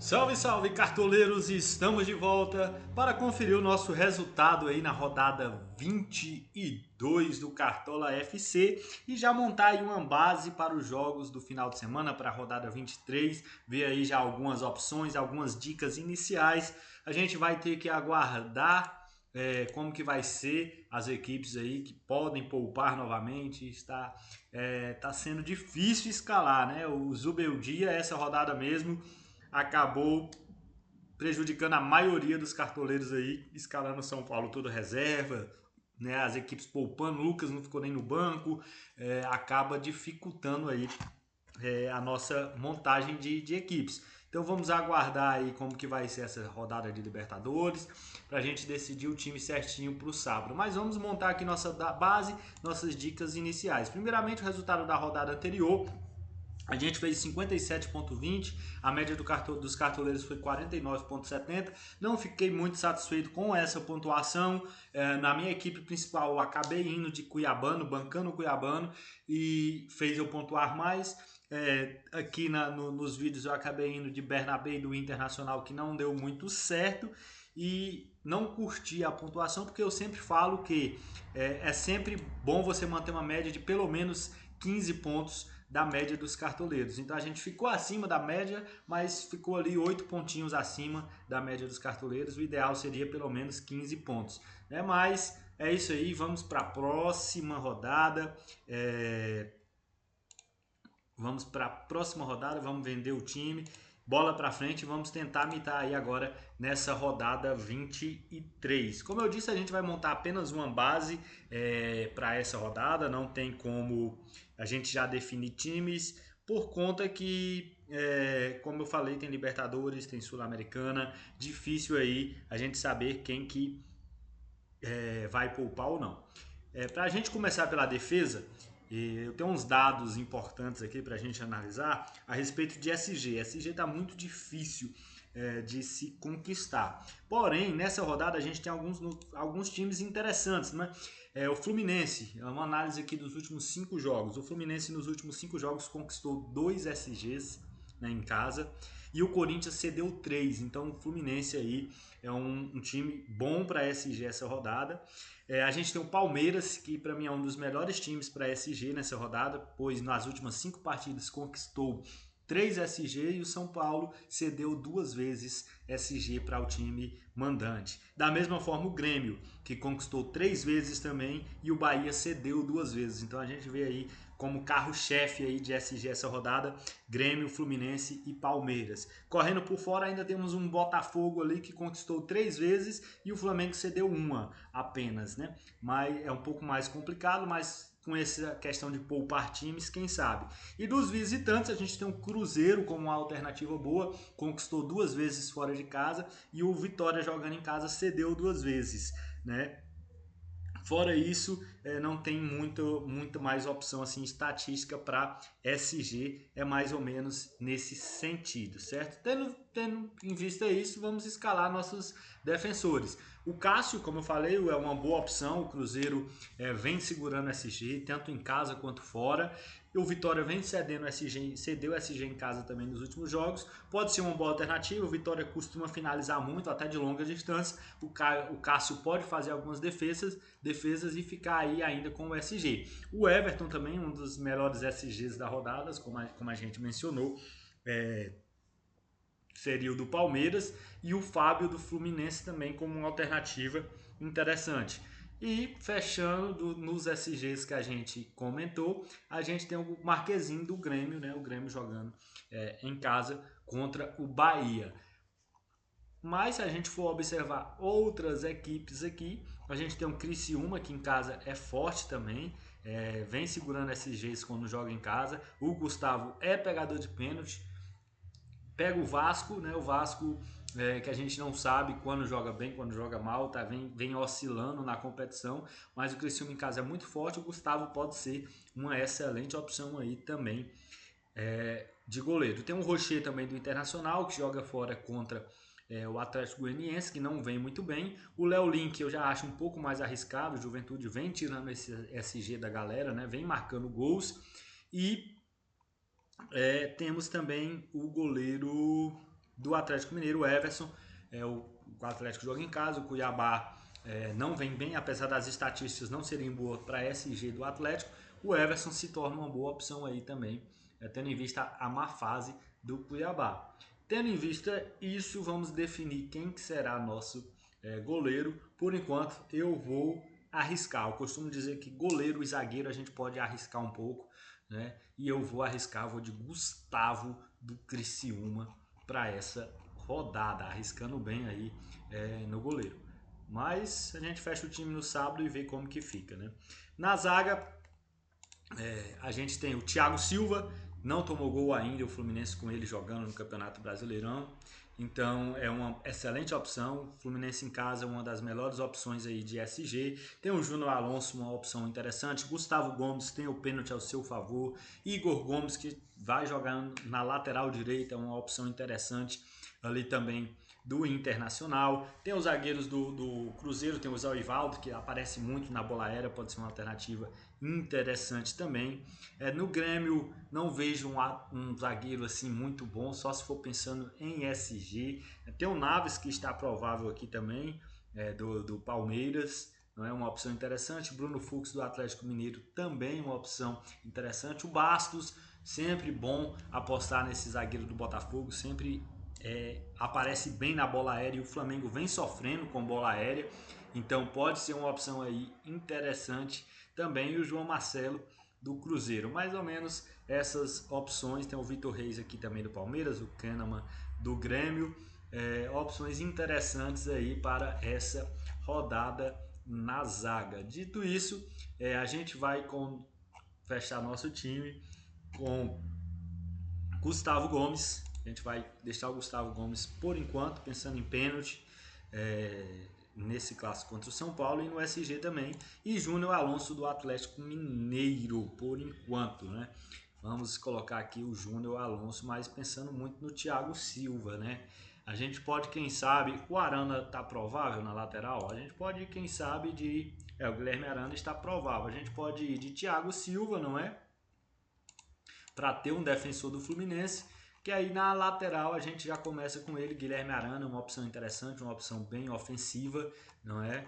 Salve, salve, cartoleiros! Estamos de volta para conferir o nosso resultado aí na rodada 22 do Cartola FC e já montar aí uma base para os jogos do final de semana, para a rodada 23, ver aí já algumas opções, algumas dicas iniciais. A gente vai ter que aguardar como que vai ser as equipes aí que podem poupar novamente. Tá sendo difícil escalar, né? O Zubeldia, essa rodada mesmo, acabou prejudicando a maioria dos cartoleiros aí, escalando o São Paulo todo reserva, né? As equipes poupando, o Lucas não ficou nem no banco, acaba dificultando aí a nossa montagem de equipes. Então vamos aguardar aí como que vai ser essa rodada de Libertadores para a gente decidir o time certinho para o sábado. Mas vamos montar aqui nossa base, nossas dicas iniciais. Primeiramente o resultado da rodada anterior. A gente fez 57,20, a média dos cartoleiros foi 49,70. Não fiquei muito satisfeito com essa pontuação. Na minha equipe principal, eu acabei indo de Cuiabano, bancando o Cuiabano, e fez eu pontuar mais. Aqui nos vídeos eu acabei indo de Bernabé do Internacional, que não deu muito certo. E não curti a pontuação, porque eu sempre falo que é sempre bom você manter uma média de pelo menos 15 pontos da média dos cartoleiros. Então a gente ficou acima da média, mas ficou ali 8 pontinhos acima da média dos cartoleiros. O ideal seria pelo menos 15 pontos, né? Mas é isso aí, vamos para a próxima rodada. Vamos para a próxima rodada, vamos vender o time. Bola para frente, vamos tentar mitar aí agora nessa rodada 23. Como eu disse, a gente vai montar apenas uma base para essa rodada. Não tem como a gente já definir times, por conta que, como eu falei, tem Libertadores, tem Sul-Americana. Difícil aí a gente saber quem que vai poupar ou não. Para a gente começar pela defesa, eu tenho uns dados importantes aqui para a gente analisar a respeito de SG. SG está muito difícil de se conquistar. Porém, nessa rodada a gente tem alguns times interessantes, né? O Fluminense, é uma análise aqui dos últimos 5 jogos. O Fluminense nos últimos 5 jogos conquistou 2 SGs, né, em casa, e o Corinthians cedeu 3. Então o Fluminense aí é um time bom para SG essa rodada. A gente tem o Palmeiras, que para mim é um dos melhores times para SG nessa rodada, pois nas últimas 5 partidas conquistou 3 SG, e o São Paulo cedeu 2 vezes SG para o time mandante. Da mesma forma o Grêmio, que conquistou 3 vezes também, e o Bahia cedeu 2 vezes. Então a gente vê aí como carro-chefe aí de SG essa rodada, Grêmio, Fluminense e Palmeiras. Correndo por fora ainda temos um Botafogo ali que conquistou 3 vezes e o Flamengo cedeu uma apenas, né? Mas é um pouco mais complicado, mas com essa questão de poupar times, quem sabe. E dos visitantes, a gente tem o Cruzeiro como uma alternativa boa, conquistou 2 vezes fora de casa, e o Vitória jogando em casa cedeu 2 vezes, né? Fora isso, não tem muito mais opção assim estatística para SG, é mais ou menos nesse sentido, certo? Tendo em vista isso, vamos escalar nossos defensores. O Cássio, como eu falei, é uma boa opção. O Cruzeiro vem segurando SG, tanto em casa quanto fora. E o Vitória vem cedendo SG, cedeu SG em casa também nos últimos jogos. Pode ser uma boa alternativa. O Vitória costuma finalizar muito, até de longa distância. O Cássio pode fazer algumas defesas e ficar aí ainda com o SG. O Everton também, um dos melhores SGs da rodada, como a gente mencionou, seria o do Palmeiras, e o Fábio do Fluminense também como uma alternativa interessante. E fechando nos SGs que a gente comentou, a gente tem o Marquezinho do Grêmio, né? O Grêmio jogando em casa contra o Bahia. Mas se a gente for observar outras equipes aqui, a gente tem o Criciúma, que em casa é forte também, vem segurando SGs quando joga em casa. O Gustavo é pegador de pênalti. Pega o Vasco, né? O Vasco que a gente não sabe quando joga bem, quando joga mal, tá? Vem oscilando na competição, mas o Criciúma em casa é muito forte. O Gustavo pode ser uma excelente opção aí também de goleiro. Tem o Rocher também do Internacional, que joga fora contra o Atlético Goianiense, que não vem muito bem. O Léo Link eu já acho um pouco mais arriscado. O Juventude vem tirando esse SG da galera, né? Vem marcando gols. E temos também o goleiro do Atlético Mineiro, o Everson. O Atlético joga em casa, o Cuiabá não vem bem, apesar das estatísticas não serem boas para SG do Atlético. O Everson se torna uma boa opção aí também, tendo em vista a má fase do Cuiabá. Tendo em vista isso, vamos definir quem que será nosso goleiro. Por enquanto, eu vou arriscar. Eu costumo dizer que goleiro e zagueiro a gente pode arriscar um pouco, né? E eu vou arriscar, vou de Gustavo do Criciúma para essa rodada, arriscando bem aí no goleiro. Mas a gente fecha o time no sábado e vê como que fica, né? Na zaga, a gente tem o Thiago Silva, não tomou gol ainda, o Fluminense com ele jogando no Campeonato Brasileirão. Então é uma excelente opção. O Fluminense em casa é uma das melhores opções aí de SG. Tem o Júnior Alonso, uma opção interessante. Gustavo Gomes tem o pênalti ao seu favor. Igor Gomes, que vai jogar na lateral direita, é uma opção interessante ali também do Internacional. Tem os zagueiros do Cruzeiro, tem o Zé Ivaldo, que aparece muito na bola aérea, pode ser uma alternativa interessante também. No Grêmio não vejo um zagueiro assim muito bom, só se for pensando em SG. Tem o Naves, que está provável aqui também, do Palmeiras, não é uma opção interessante. Bruno Fux do Atlético Mineiro também uma opção interessante. O Bastos, sempre bom apostar nesse zagueiro do Botafogo, sempre aparece bem na bola aérea e o Flamengo vem sofrendo com bola aérea, então pode ser uma opção aí interessante também. O João Marcelo do Cruzeiro, mais ou menos essas opções. Tem o Vitor Reis aqui também do Palmeiras, o Kahneman do Grêmio, opções interessantes aí para essa rodada na zaga. Dito isso, a gente vai fechar nosso time com Gustavo Gomes. A gente vai deixar o Gustavo Gomes por enquanto, pensando em pênalti nesse clássico contra o São Paulo, e no SG também. E Júnior Alonso do Atlético Mineiro, por enquanto, né? Vamos colocar aqui o Júnior Alonso, mas pensando muito no Thiago Silva, né? A gente pode, quem sabe, o Arana está provável na lateral, a gente pode, quem sabe, o Guilherme Arana está provável, a gente pode ir de Thiago Silva, não é? Para ter um defensor do Fluminense, que aí na lateral a gente já começa com ele, Guilherme Arana, uma opção interessante, uma opção bem ofensiva, não é?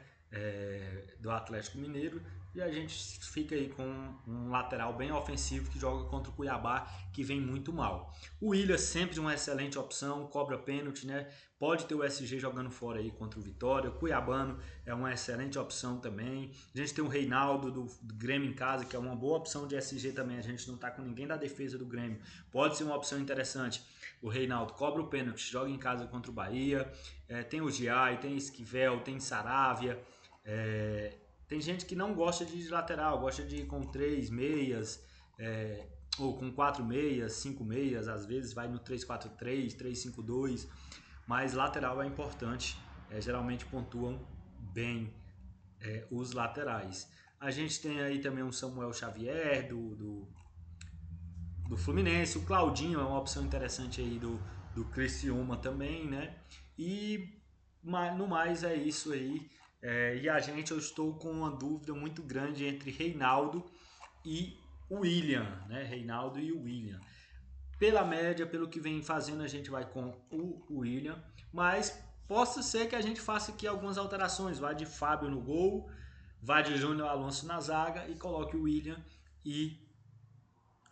Do Atlético Mineiro, e a gente fica aí com um lateral bem ofensivo que joga contra o Cuiabá, que vem muito mal. O Willian sempre uma excelente opção, cobra pênalti, né? Pode ter o SG jogando fora aí contra o Vitória. O Cuiabano é uma excelente opção também. A gente tem o Reinaldo do Grêmio em casa, que é uma boa opção de SG também. A gente não tá com ninguém da defesa do Grêmio, pode ser uma opção interessante. O Reinaldo cobra o pênalti, joga em casa contra o Bahia. Tem o Giai, tem Esquivel, tem Saravia. Tem gente que não gosta de lateral, gosta de ir com 3 meias, ou com 4 meias, 5 meias, às vezes vai no 3-4-3, 3-5-2, mas lateral é importante, geralmente pontuam bem os laterais. A gente tem aí também o Samuel Xavier do Fluminense, o Claudinho é uma opção interessante aí do Criciúma também, né? E no mais é isso aí. E eu estou com uma dúvida muito grande entre Reinaldo e o Willian, né? Reinaldo e o Willian. Pela média, pelo que vem fazendo, a gente vai com o Willian, mas possa ser que a gente faça aqui algumas alterações. Vai de Fábio no gol, vai de Júnior Alonso na zaga e coloque o Willian e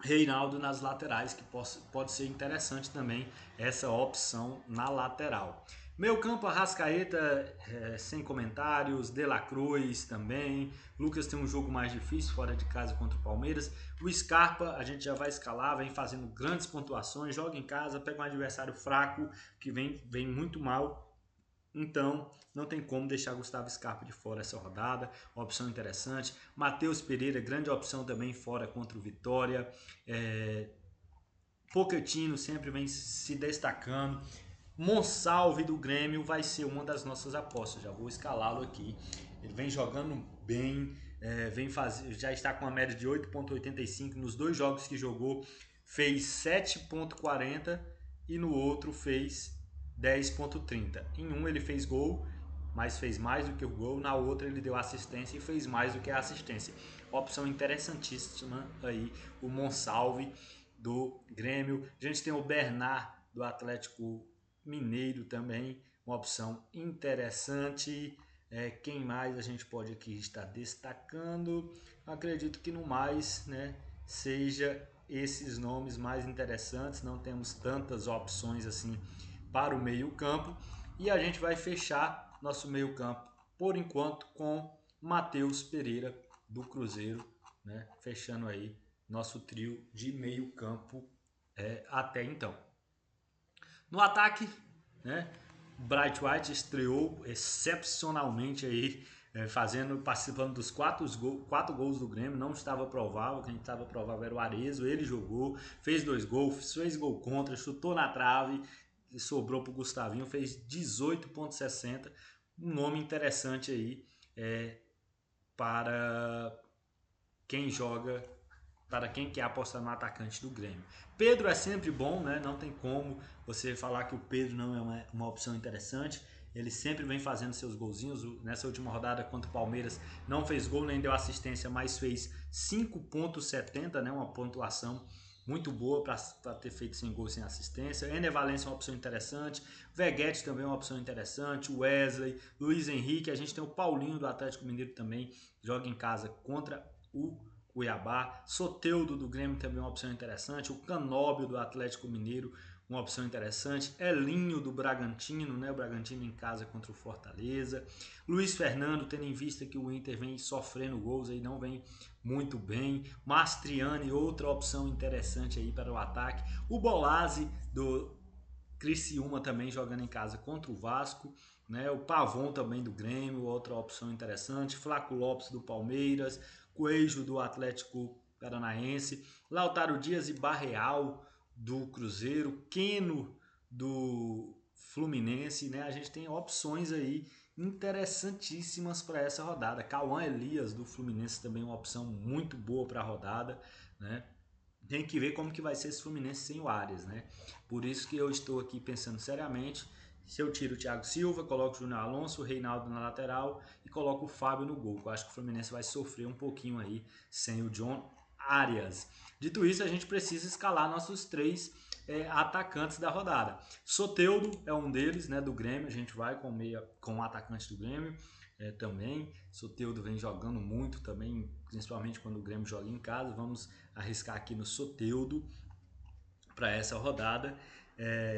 Reinaldo nas laterais, que pode ser interessante também essa opção na lateral. Meu campo, Arrascaeta, sem comentários. De La Cruz também. Lucas tem um jogo mais difícil fora de casa contra o Palmeiras. O Scarpa a gente já vai escalar, vem fazendo grandes pontuações, joga em casa, pega um adversário fraco que vem muito mal. Então, não tem como deixar Gustavo Scarpa de fora essa rodada, opção interessante. Matheus Pereira, grande opção também fora contra o Vitória. Pochettino sempre vem se destacando. Monsalve do Grêmio vai ser uma das nossas apostas, já vou escalá-lo aqui. Ele vem jogando bem, já está com uma média de 8,85 nos 2 jogos que jogou, fez 7,40 e no outro fez 10,30. Em um ele fez gol, mas fez mais do que o gol. Na outra ele deu assistência e fez mais do que a assistência. Opção interessantíssima aí, o Monsalve do Grêmio. A gente tem o Bernard do Atlético Mineiro também, uma opção interessante. Quem mais a gente pode aqui estar destacando? Acredito que no mais, né, seja esses nomes mais interessantes. Não temos tantas opções assim para o meio campo. E a gente vai fechar nosso meio campo, por enquanto, com Matheus Pereira do Cruzeiro, né, fechando aí nosso trio de meio campo até então. No ataque, né, Bright White estreou excepcionalmente aí, participando dos 4 gols do Grêmio. Não estava provável, quem estava provável era o Arezzo. Ele jogou, fez 2 gols, fez gol contra, chutou na trave, sobrou para o Gustavinho, fez 18,60. Um nome interessante aí para quem joga, para quem quer apostar no atacante do Grêmio. Pedro é sempre bom, né? Não tem como você falar que o Pedro não é uma opção interessante. Ele sempre vem fazendo seus golzinhos. Nessa última rodada contra o Palmeiras não fez gol nem deu assistência, mas fez 5,70, né? Uma pontuação muito boa para ter feito sem gol, sem assistência. Ener Valencia é uma opção interessante. Veguete também é uma opção interessante. Wesley, Luiz Henrique. A gente tem o Paulinho do Atlético Mineiro também, joga em casa contra o Cuiabá. Soteldo do Grêmio também é uma opção interessante. O Canóbio do Atlético Mineiro, uma opção interessante. Elinho do Bragantino, né? O Bragantino em casa contra o Fortaleza. Luiz Fernando, tendo em vista que o Inter vem sofrendo gols aí, não vem muito bem. Mastriani, outra opção interessante aí para o ataque. O Bolazzi do Criciúma também jogando em casa contra o Vasco, né? O Pavon também do Grêmio, outra opção interessante. Flaco Lopes do Palmeiras, Coelho do Atlético Paranaense, Lautaro Dias e Barreal do Cruzeiro, Keno do Fluminense, né? A gente tem opções aí interessantíssimas para essa rodada. Cauã Elias do Fluminense também é uma opção muito boa para a rodada, né? Tem que ver como que vai ser esse Fluminense sem o Arias, né? Por isso que eu estou aqui pensando seriamente. Se eu tiro o Thiago Silva, coloco o Júnior Alonso, o Reinaldo na lateral e coloco o Fábio no gol. Eu acho que o Fluminense vai sofrer um pouquinho aí sem o John Arias. Dito isso, a gente precisa escalar nossos 3 atacantes da rodada. Soteldo é um deles, né, do Grêmio. A gente vai com o atacante do Grêmio também. Soteldo vem jogando muito também, principalmente quando o Grêmio joga em casa. Vamos arriscar aqui no Soteldo para essa rodada.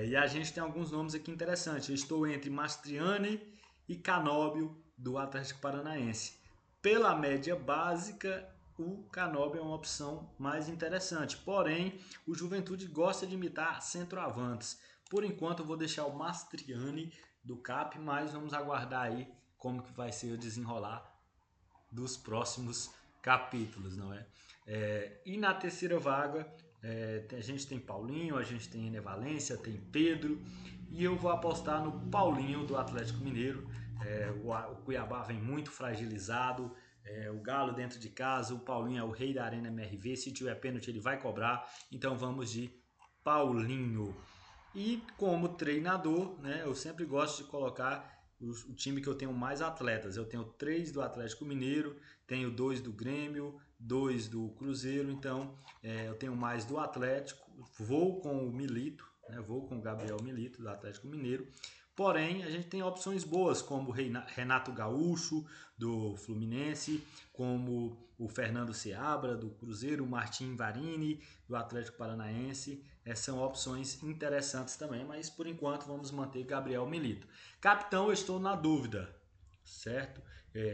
E a gente tem alguns nomes aqui interessantes. Eu estou entre Mastriani e Canóbio do Atlético Paranaense. Pela média básica, o Canóbio é uma opção mais interessante. Porém, o Juventude gosta de imitar centroavantes. Por enquanto, eu vou deixar o Mastriani do CAP, mas vamos aguardar aí como que vai ser o desenrolar dos próximos capítulos, não é? E na terceira vaga, a gente tem Paulinho, a gente tem Ener Valencia, tem Pedro, e eu vou apostar no Paulinho do Atlético Mineiro. O Cuiabá vem muito fragilizado, o Galo dentro de casa, o Paulinho é o rei da Arena MRV, se tiver pênalti ele vai cobrar, então vamos de Paulinho. E como treinador, né, eu sempre gosto de colocar o time que eu tenho mais atletas. Eu tenho 3 do Atlético Mineiro, tenho 2 do Grêmio, 2 do Cruzeiro, então eu tenho mais do Atlético. Vou com o Milito, né, vou com o Gabriel Milito do Atlético Mineiro. Porém, a gente tem opções boas, como o Renato Gaúcho, do Fluminense, como o Fernando Seabra, do Cruzeiro, o Martim Varini, do Atlético Paranaense. São opções interessantes também, mas por enquanto vamos manter Gabriel Milito. Capitão, eu estou na dúvida, certo?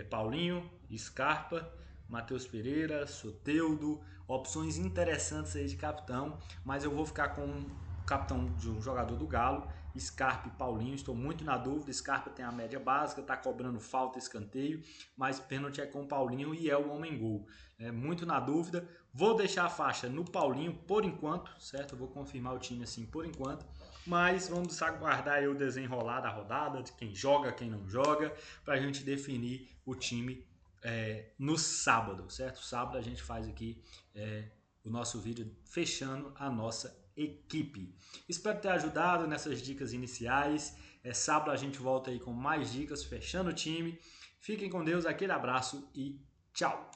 Paulinho, Scarpa, Matheus Pereira, Soteldo, opções interessantes aí de capitão, mas eu vou ficar com o capitão de um jogador do Galo, Scarpa e Paulinho. Estou muito na dúvida. Scarpa tem a média básica, está cobrando falta, escanteio, mas pênalti é com o Paulinho e é o homem-gol. Muito na dúvida. Vou deixar a faixa no Paulinho por enquanto, certo? Eu vou confirmar o time assim por enquanto, mas vamos aguardar aí o desenrolar da rodada, de quem joga, quem não joga, para a gente definir o time no sábado, certo? Sábado a gente faz aqui o nosso vídeo fechando a nossa equipe. Espero ter ajudado nessas dicas iniciais. Sábado a gente volta aí com mais dicas, fechando o time. Fiquem com Deus, aquele abraço e tchau!